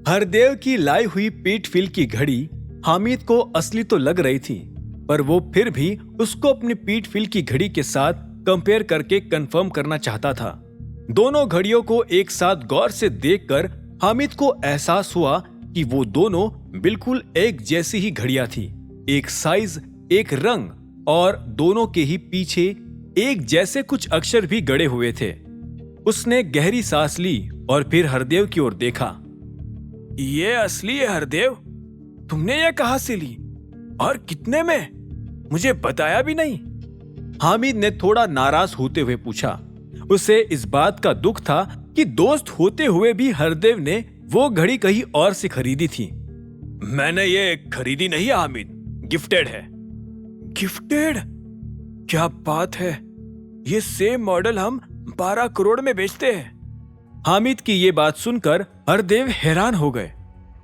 हरदेव की लाई हुई पीटफिल की घड़ी हामिद को असली तो लग रही थी, पर वो फिर भी उसको अपनी पीटफिल की घड़ी के साथ कंपेयर करके कंफर्म करना चाहता था। दोनों घड़ियों को एक साथ गौर से देखकर हामिद को एहसास हुआ कि वो दोनों बिल्कुल एक जैसी ही घड़ियां थी। एक साइज, एक रंग और दोनों के ही पीछे एक जैसे कुछ अक्षर भी गड़े हुए थे। उसने गहरी सांस ली और फिर हरदेव की ओर देखा। ये असली है हरदेव? तुमने ये कहां से ली और कितने में? मुझे बताया भी नहीं। हामिद ने थोड़ा नाराज होते हुए पूछा। उसे इस बात का दुख था कि दोस्त होते हुए भी हरदेव ने वो घड़ी कहीं और से खरीदी थी। मैंने ये खरीदी नहीं है हामिद, गिफ्टेड है। गिफ्टेड? क्या बात है, ये सेम मॉडल हम 12 करोड़ में बेचते हैं। हामिद की ये बात सुनकर हरदेव हैरान हो गए।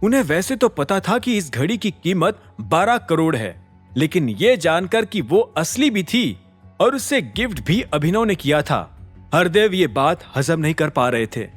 उन्हें वैसे तो पता था कि इस घड़ी की कीमत 12 करोड़ है, लेकिन ये जानकर कि वो असली भी थी और उससे गिफ्ट भी अभिनव ने किया था, हरदेव ये बात हजम नहीं कर पा रहे थे।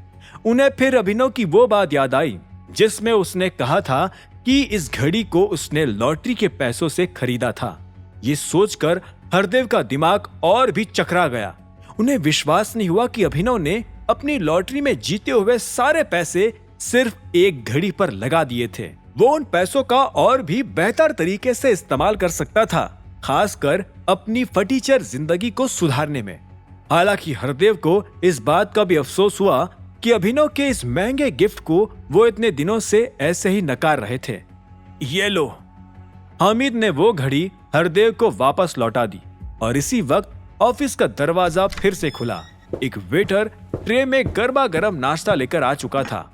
उन्हें फिर अभिनव की वो बात याद आई जिसमें उसने कहा था कि इस घड़ी को उसने लॉटरी के पैसों से खरीदा था। ये सोचकर हरदेव का दिमाग और भी चकरा गया। उन्हें विश्वास नहीं हुआ कि अभिनव ने अपनी लॉटरी में जीते हुए सारे पैसे सिर्फ एक घड़ी पर लगा दिए थे। वो उन पैसों का और भी बेहतर तरीके से इस्तेमाल कर सकता था, खासकर अपनी फटीचर जिंदगी को सुधारने में। हालांकि हरदेव को इस बात का भी अफसोस हुआ कि अभिनव के इस महंगे गिफ्ट को वो इतने दिनों से ऐसे ही नकार रहे थे। ये लो। हामिद ने वो घड़ी हरदेव को वापस लौटा दी और इसी वक्त ऑफिस का दरवाजा फिर से खुला। एक वेटर ट्रे में गर्मा गर्म नाश्ता लेकर आ चुका था।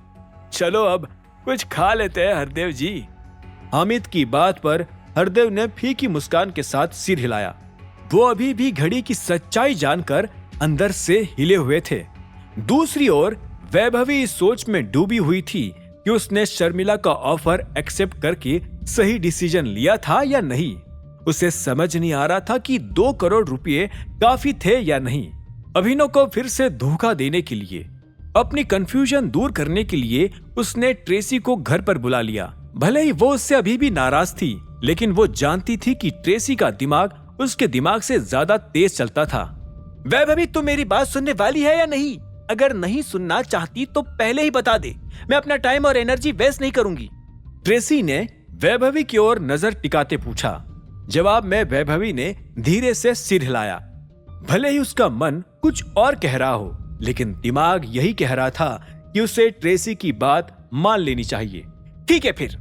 चलो अब कुछ खा लेते हैं हरदेव जी। हामिद की बात पर हरदेव ने फीकी मुस्कान के साथ सिर हिलाया। वो अभी भी घड़ी की सच्चाई जानकर अंदर से हिले हुए थे। दूसरी ओर वैभवी इस सोच में डूबी हुई थी कि उसने शर्मिला का ऑफर एक्सेप्ट करके सही डिसीजन लिया था या नहीं। उसे समझ नहीं आ रहा था कि 2 करोड़ रुपए काफी थे या नहीं। अभिनव को फिर से धोखा देने के लिए, अपनी कंफ्यूजन दूर करने के लिए उसने ट्रेसी को घर पर बुला लिया। भले ही वो उससे अभी भी नाराज थी, लेकिन वो जानती थी कि ट्रेसी का दिमाग उसके दिमाग से ज्यादा तेज चलता था। वैभवी, तुम मेरी बात सुनने वाली है या नहीं? अगर नहीं सुनना चाहती तो पहले ही बता दे, मैं अपना टाइम और एनर्जी वेस्ट नहीं करूंगी। ट्रेसी ने वैभवी की ओर नजर टिकाते पूछा। जवाब में वैभवी ने धीरे से सिर हिलाया। भले ही उसका मन कुछ और कह रहा हो, लेकिन दिमाग यही कह रहा था कि उसे ट्रेसी की बात मान लेनी चाहिए। ठीक है, फिर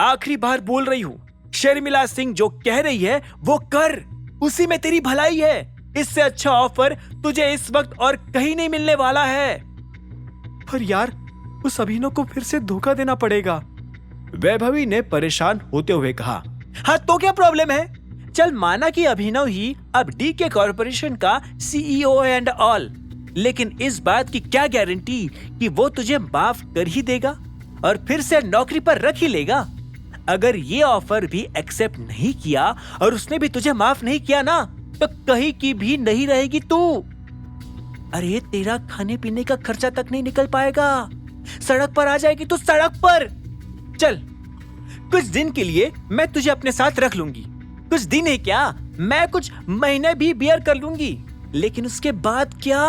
आखिरी बार बोल रही हूँ, शर्मिला सिंह जो कह रही है वो कर, उसी में तेरी भलाई है। इससे अच्छा ऑफर तुझे इस वक्त और कहीं नहीं मिलने वाला है। पर यार, उस अभिनव को फिर से धोखा देना पड़ेगा, वैभवी ने परेशान होते हुए कहा। हाँ तो क्या प्रॉब्लम है? चल माना कि अभिनव ही अब डीके कॉर्पोरेशन का सीईओ एंड ऑल, लेकिन इस बात की क्या गारंटी कि वो तुझे माफ कर ही देगा और फिर से नौकरी पर रख ही लेगा? अगर ये ऑफर भी एक्सेप्ट नहीं किया और उसने भी तुझे माफ नहीं किया ना, तो कहीं की भी नहीं रहेगी तू। अरे तेरा खाने पीने का खर्चा तक नहीं निकल पाएगा, सड़क पर आ जाएगी तू, सड़क पर। चल कुछ दिन के लिए मैं तुझे अपने साथ रख लूंगी। कुछ दिन है क्या, मैं कुछ महीने भी बियर कर लूंगी, लेकिन उसके बाद क्या?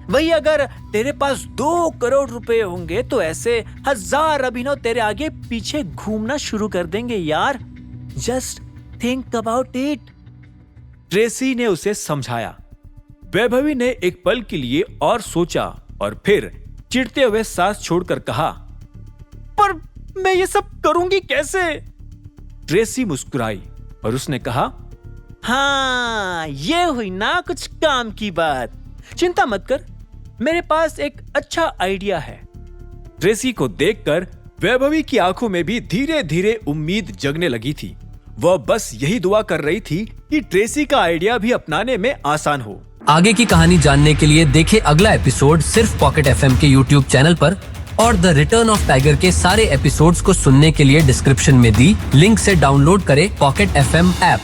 वही अगर तेरे पास 2 करोड़ रुपए होंगे तो ऐसे 1000 अभिनव तेरे आगे पीछे घूमना शुरू कर देंगे यार। Just think about it. Tracy ने उसे समझाया। वैभवी ने एक पल के लिए और सोचा और फिर चिढ़ते हुए सांस छोड़कर कहा, पर मैं ये सब करूंगी कैसे? ट्रेसी मुस्कुराई और उसने कहा, हाँ ये हुई ना कुछ काम की बात। चिंता मत कर, मेरे पास एक अच्छा आइडिया है। ट्रेसी को देखकर वैभवी की आंखों में भी धीरे धीरे उम्मीद जगने लगी थी। वह बस यही दुआ कर रही थी कि ट्रेसी का आइडिया भी अपनाने में आसान हो। आगे की कहानी जानने के लिए देखें अगला एपिसोड सिर्फ पॉकेट एफएम के यूट्यूब चैनल पर, और द रिटर्न ऑफ टाइगर के सारे एपिसोड्स को सुनने के लिए डिस्क्रिप्शन में दी लिंक से डाउनलोड करें पॉकेट एफएम ऐप।